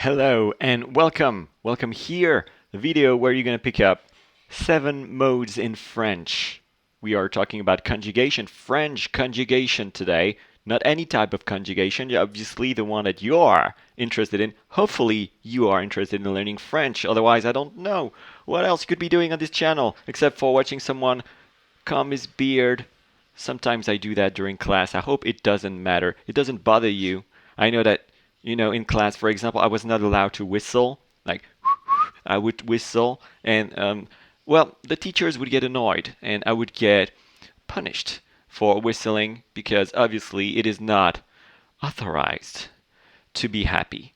Hello and welcome. Welcome here, the video where you're going to pick up 7 modes in French. We are talking about conjugation, French conjugation today, not any type of conjugation, obviously the one that you are interested in. Hopefully you are interested in learning French, otherwise I don't know what else you could be doing on this channel except for watching someone comb his beard. Sometimes I do that during class. I hope it doesn't matter. It doesn't bother you. I know that, in class, for example, I was not allowed to whistle. Like, I would whistle, and, well, the teachers would get annoyed, and I would get punished for whistling because obviously it is not authorized to be happy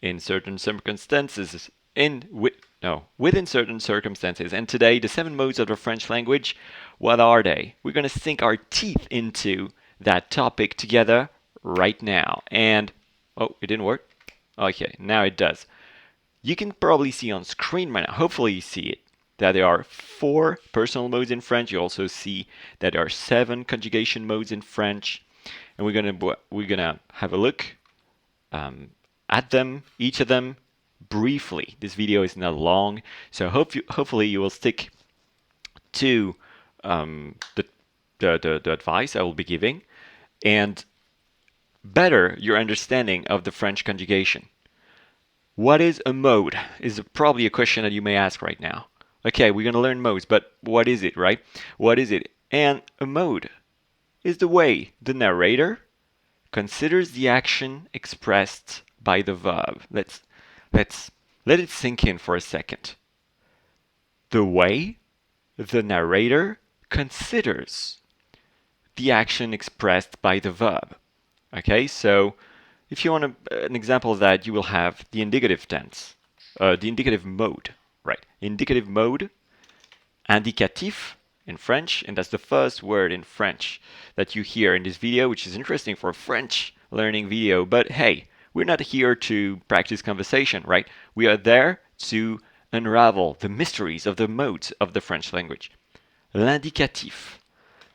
in certain circumstances. Within certain circumstances. And today, the 7 modes of the French language, what are they? We're going to sink our teeth into that topic together right now. And, oh, it didn't work? Okay, now it does. You can probably see on screen right now, hopefully you see it, that there are 4 personal modes in French. You also see that there are 7 conjugation modes in French. And we're gonna have a look at them, each of them, briefly. This video is not long, so hopefully you will stick to the advice I will be giving and better your understanding of the French conjugation. What is a mode? Is probably a question that you may ask right now. Okay, we're going to learn modes, but what is it, right? What is it? And a mode is the way the narrator considers the action expressed by the verb. Let's let it sink in for a second. The way the narrator considers the action expressed by the verb. Okay, so if you want an example of that, you will have the indicative tense, the indicative mode, right? Indicative mode, indicatif in French, and that's the first word in French that you hear in this video, which is interesting for a French learning video. But hey, we're not here to practice conversation, right? We are there to unravel the mysteries of the modes of the French language. L'indicatif.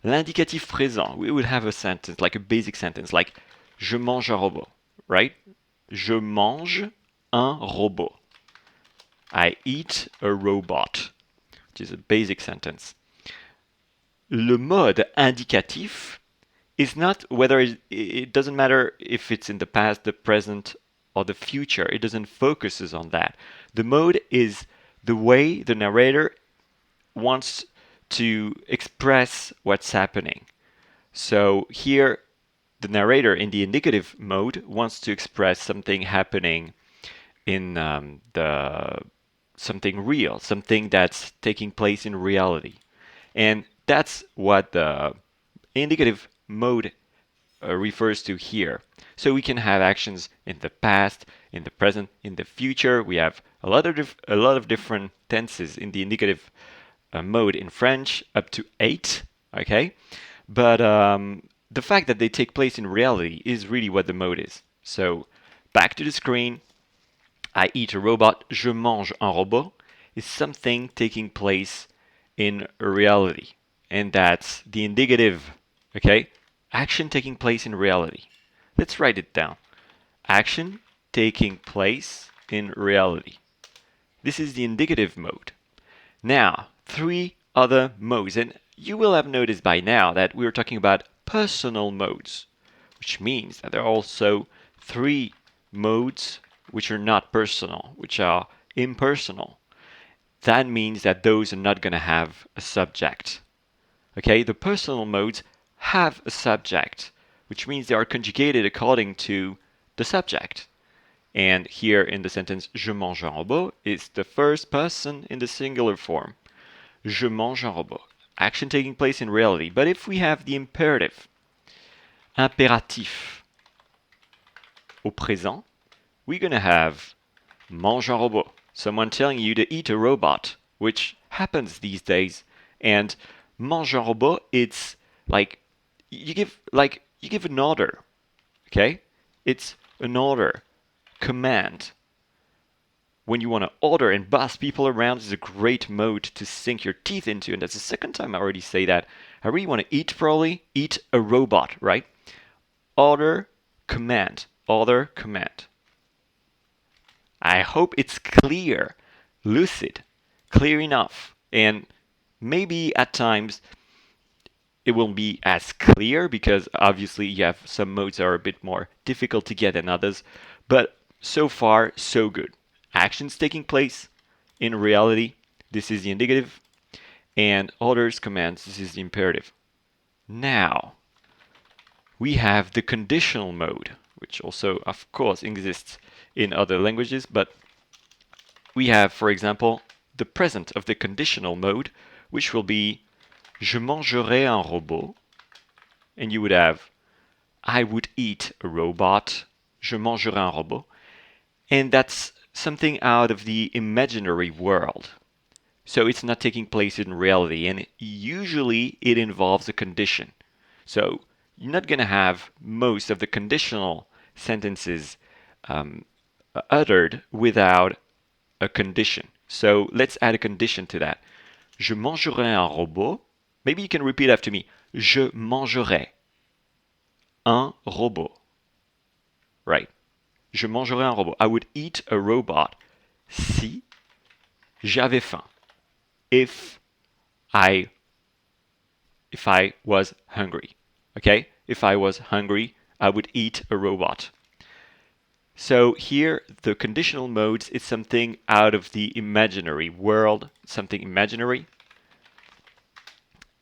L'indicatif présent. We would have a sentence, like a basic sentence, like Je mange un robot, right? Je mange un robot. I eat a robot, which is a basic sentence. Le mode indicatif is not whether it doesn't matter if it's in the past, the present, or the future. It doesn't focus on that. The mode is the way the narrator wants to express what's happening. So here, the narrator in the indicative mode wants to express something happening in something real, something that's taking place in reality. And that's what the indicative mode refers to here. So we can have actions in the past, in the present, in the future. We have a lot of different tenses in the indicative mode in French, up to 8. Okay, but the fact that they take place in reality is really what the mode is. So back to the screen. I eat a robot. Je mange un robot is something taking place in reality, and that's the indicative. Okay, action taking place in reality. Let's write it down. Action taking place in reality. This is the indicative mode. Now, 3 other modes, and you will have noticed by now that we're talking about personal modes, which means that there are also 3 modes which are not personal, which are impersonal. That means that those are not going to have a subject. Okay, the personal modes have a subject, which means they are conjugated according to the subject. And here in the sentence, Je mange un robot is the first person in the singular form. Je mange un robot. Action taking place in reality. But if we have the imperative, impératif, au présent, we're going to have mange un robot. Someone telling you to eat a robot, which happens these days. And mange un robot, it's like you give an order. Okay? It's an order, command. When you want to order and boss people around, is a great mode to sink your teeth into. And that's the second time I already say that. I really want to eat a robot, right? Order, command. Order, command. I hope it's clear, lucid, clear enough. And maybe at times it won't be as clear because obviously you have some modes that are a bit more difficult to get than others. But so far, so good. Actions taking place in reality, this is the indicative, and orders, commands, this is the imperative. Now, we have the conditional mode, which also, of course, exists in other languages, but we have, for example, the present of the conditional mode, which will be Je mangerai un robot, and you would have I would eat a robot, je mangerai un robot, and that's something out of the imaginary world. So it's not taking place in reality, and usually it involves a condition. So you're not going to have most of the conditional sentences uttered without a condition. So let's add a condition to that. Je mangerai un robot. Maybe you can repeat after me. Je mangerai un robot. Right. Je mangerai un robot. I would eat a robot si j'avais faim. If I was hungry. Okay? If I was hungry, I would eat a robot. So here, the conditional modes is something out of the imaginary world, something imaginary,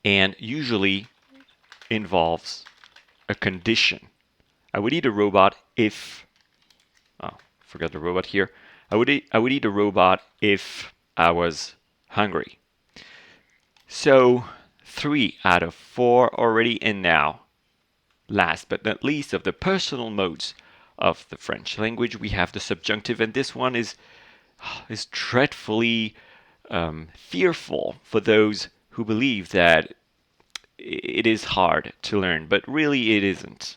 and usually involves a condition. I would eat a robot if, oh, forgot the robot here. I would eat a robot if I was hungry. So 3 out of 4 already, and now, last but not least of the personal modes of the French language, we have the subjunctive, and this one is dreadfully fearful for those who believe that it is hard to learn, but really it isn't.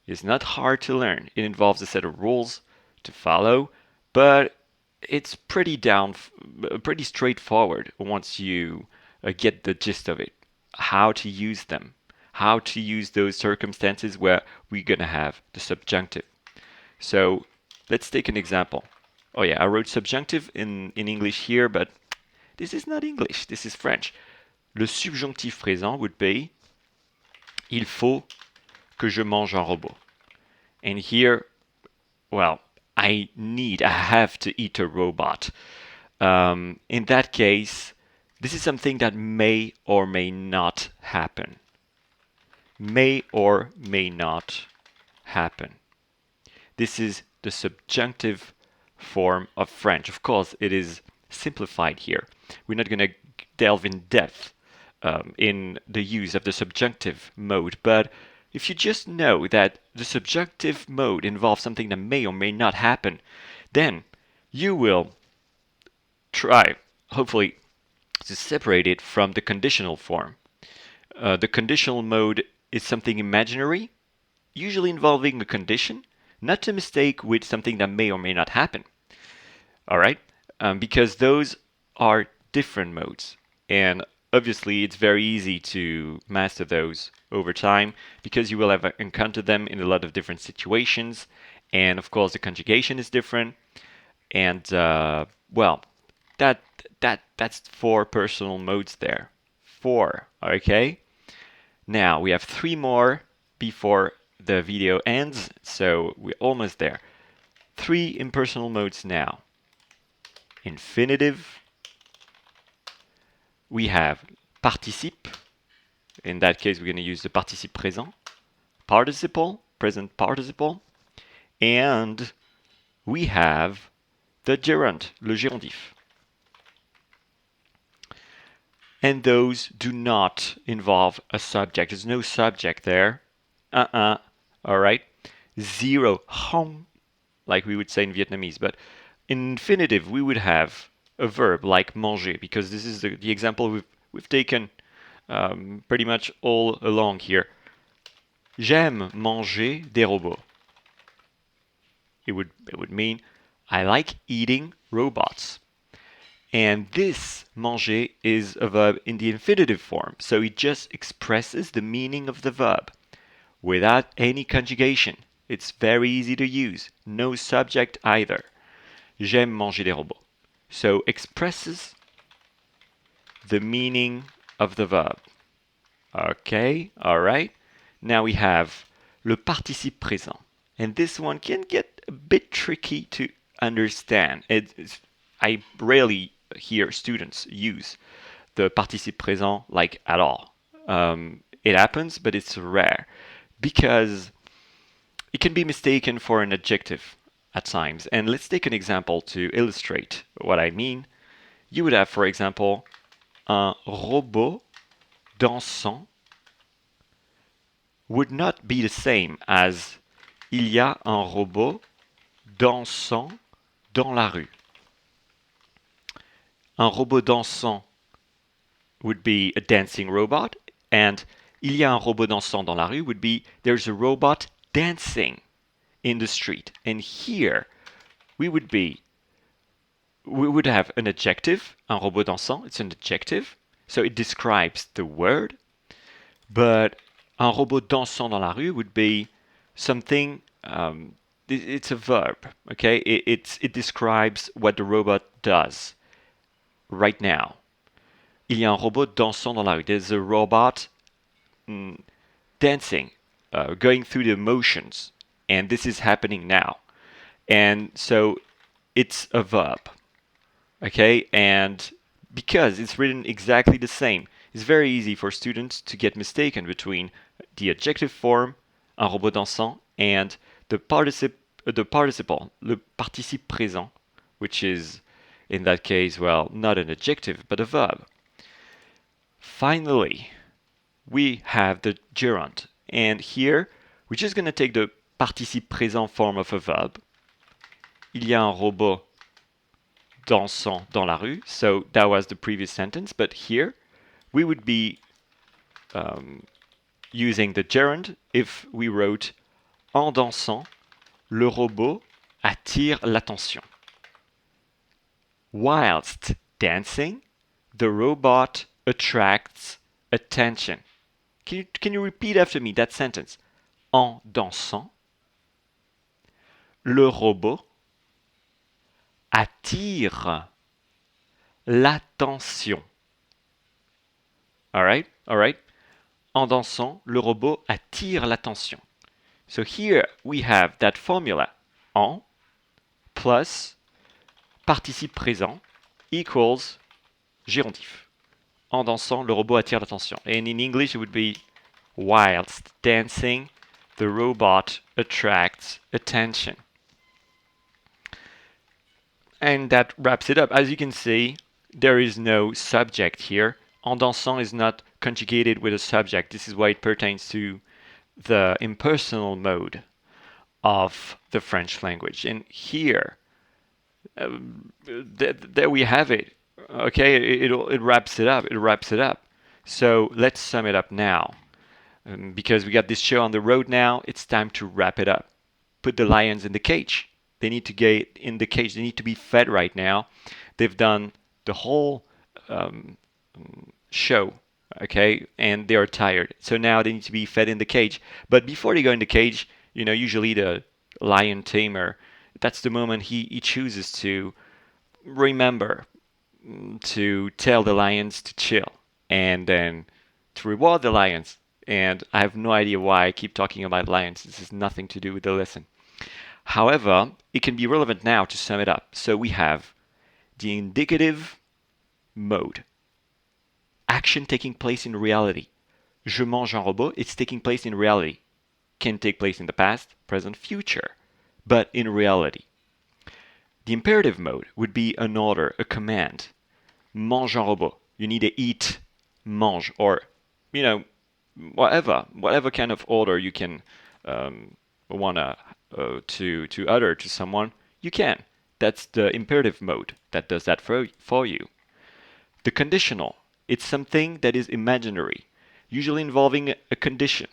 It's not hard to learn. It involves a set of rules to follow, but it's pretty straightforward once you get the gist of it. How to use them, how to use those circumstances where we're gonna have the subjunctive. So let's take an example. Oh yeah, I wrote subjunctive in English here, but this is not English, this is French. Le subjonctif présent would be il faut que je mange un robot. And here, well, I have to eat a robot. In that case, this is something that may or may not happen. May or may not happen. This is the subjunctive form of French. Of course, it is simplified here. We're not going to delve in depth in the use of the subjunctive mode, but if you just know that the subjunctive mode involves something that may or may not happen, then you will try, hopefully, to separate it from the conditional form. The conditional mode is something imaginary, usually involving a condition, not to mistake with something that may or may not happen. All right? Because those are different modes. And obviously, it's very easy to master those over time because you will have encountered them in a lot of different situations. And of course, the conjugation is different. And well, that's 4 personal modes there. 4, okay? Now, we have 3 more before the video ends, so we're almost there. 3 impersonal modes now. Infinitive. We have participe. In that case, we're going to use the participe présent. Participle, present participle. And we have the gerund, le gérondif. And those do not involve a subject. There's no subject there. All right. 0, hong, like we would say in Vietnamese. But in infinitive, we would have a verb like manger, because this is the example we've taken pretty much all along here. J'aime manger des robots. It would mean I like eating robots. And this manger is a verb in the infinitive form, so it just expresses the meaning of the verb without any conjugation. It's very easy to use, no subject either. J'aime manger des robots. So expresses the meaning of the verb. Okay, all right. Now we have le participe présent. And this one can get a bit tricky to understand. I rarely hear students use the participe présent like at all. It happens, but it's rare because it can be mistaken for an adjective at times. And let's take an example to illustrate what I mean. You would have, for example, un robot dansant would not be the same as il y a un robot dansant dans la rue. Un robot dansant would be a dancing robot, and il y a un robot dansant dans la rue would be there's a robot dancing in the street. And here we would have an adjective, un robot dansant, it's an adjective, so it describes the word, but un robot dansant dans la rue would be something, it's a verb, okay? It describes what the robot does right now. Il y a un robot dansant dans la rue. There's a robot dancing, going through the motions, and this is happening now. And so it's a verb, okay? And because it's written exactly the same, it's very easy for students to get mistaken between the adjective form, un robot dansant, and the participle, le participe présent, which is, in that case, well, not an adjective, but a verb. Finally, we have the gerund. And here, we're just going to take the participe présent form of a verb. Il y a un robot dansant dans la rue. So that was the previous sentence. But here, we would be using the gerund if we wrote en dansant, le robot attire l'attention. Whilst dancing, the robot attracts attention. Can you repeat after me that sentence? En dansant, le robot attire l'attention. All right? En dansant, le robot attire l'attention. So here we have that formula. En plus participe présent equals gérondif. En dansant, le robot attire l'attention. And in English, it would be whilst dancing, the robot attracts attention. And that wraps it up. As you can see, there is no subject here. En dansant is not conjugated with a subject. This is why it pertains to the impersonal mode of the French language. And here, there we have it. Okay, it wraps it up. So let's sum it up now. Because we got this show on the road now, it's time to wrap it up. Put the lions in the cage. They need to get in the cage. They need to be fed right now. They've done the whole show, okay, and they are tired. So now they need to be fed in the cage. But before they go in the cage, usually the lion tamer, that's the moment he chooses to remember to tell the lions to chill and then to reward the lions. And I have no idea why I keep talking about lions. This has nothing to do with the lesson. However, it can be relevant now to sum it up. So we have the indicative mode. Action taking place in reality. Je mange un robot, it's taking place in reality. Can take place in the past, present, future, but in reality. The imperative mode would be an order, a command. Mange un robot. You need to eat, mange, or, whatever kind of order you can want to utter to someone, you can. That's the imperative mode that does that for you. The conditional, it's something that is imaginary, usually involving a condition.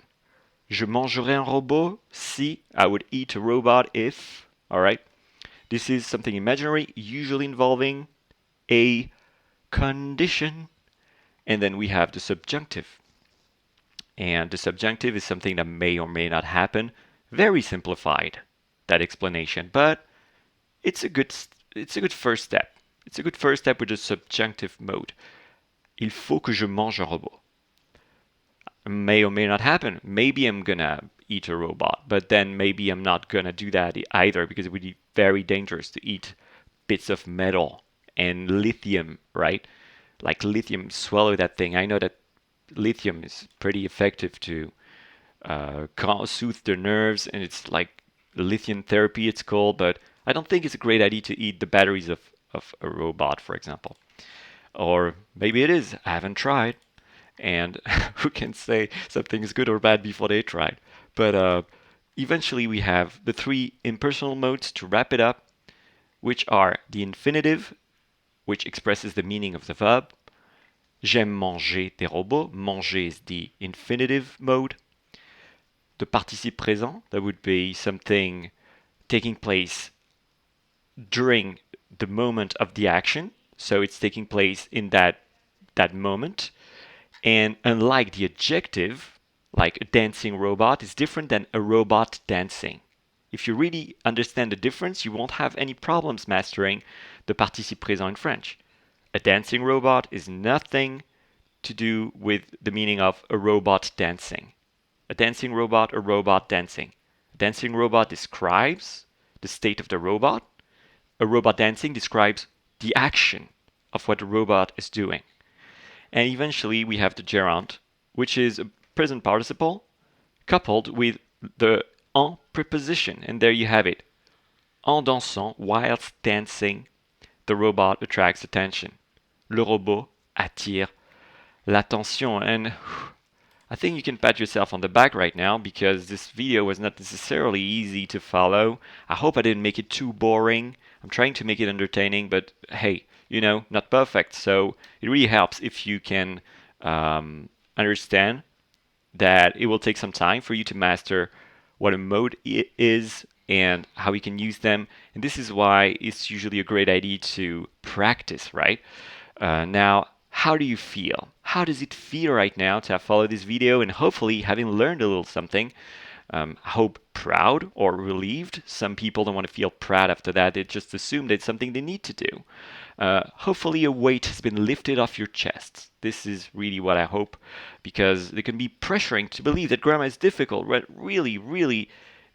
Je mangerai un robot si, I would eat a robot if, all right? This is something imaginary, usually involving a condition. And then we have the subjunctive. And the subjunctive is something that may or may not happen. Very simplified, that explanation. But it's a good it's a good first step. It's a good first step with the subjunctive mode. Il faut que je mange un robot. May or may not happen. Maybe I'm gonna eat a robot, but then maybe I'm not gonna do that either because it would be very dangerous to eat bits of metal and lithium, right? Like lithium, swallow that thing. I know that lithium is pretty effective to soothe the nerves, and it's like lithium therapy, it's called, but I don't think it's a great idea to eat the batteries of a robot, for example. Or maybe it is. I haven't tried. And who can say something is good or bad before they tried? But eventually we have the three impersonal modes to wrap it up, which are the infinitive, which expresses the meaning of the verb. J'aime manger des robots. Manger is the infinitive mode. The participe présent, that would be something taking place during the moment of the action. So it's taking place in that moment. And unlike the adjective, like a dancing robot is different than a robot dancing. If you really understand the difference, you won't have any problems mastering the participe présent in French. A dancing robot is nothing to do with the meaning of a robot dancing. A dancing robot, a robot dancing. A dancing robot describes the state of the robot. A robot dancing describes the action of what the robot is doing. And eventually we have the gerund, which is a present participle coupled with the en preposition. And there you have it. En dansant, whilst dancing, the robot attracts attention. Le robot attire l'attention. And I think you can pat yourself on the back right now because this video was not necessarily easy to follow. I hope I didn't make it too boring. I'm trying to make it entertaining, but hey, not perfect. So it really helps if you can understand that it will take some time for you to master what a mode is and how you can use them. And this is why it's usually a great idea to practice, right? Now, how do you feel? How does it feel right now to have followed this video and hopefully having learned a little something? I hope proud or relieved. Some people don't want to feel proud after that. They just assume that it's something they need to do. Hopefully a weight has been lifted off your chest. This is really what I hope, because it can be pressuring to believe that grammar is difficult, but really,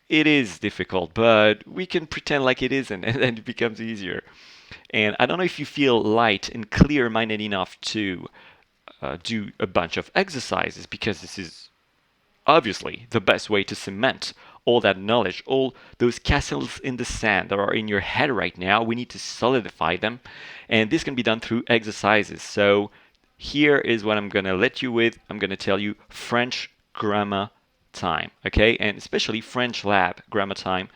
it is difficult, but we can pretend like it isn't, and then it becomes easier. And I don't know if you feel light and clear-minded enough to do a bunch of exercises, because this is obviously the best way to cement all that knowledge, all those castles in the sand that are in your head right now. We need to solidify them, and this can be done through exercises. So here is what I'm going to let you with. I'm going to tell you French grammar time, okay? And especially French lab grammar time.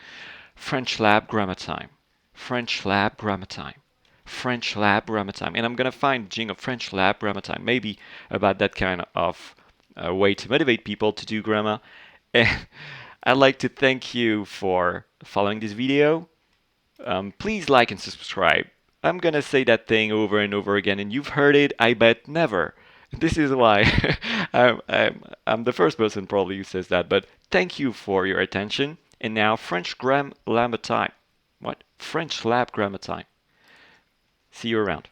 French lab grammar time. French lab grammar time. French lab grammar time. And I'm going to find jingle French lab grammar time, maybe about that kind of way to motivate people to do grammar. And I'd like to thank you for following this video. Please like and subscribe. I'm going to say that thing over and over again, and you've heard it, I bet, never. This is why I'm the first person probably who says that, but thank you for your attention. And now French grammar time. What? French lab grammar time. See you around.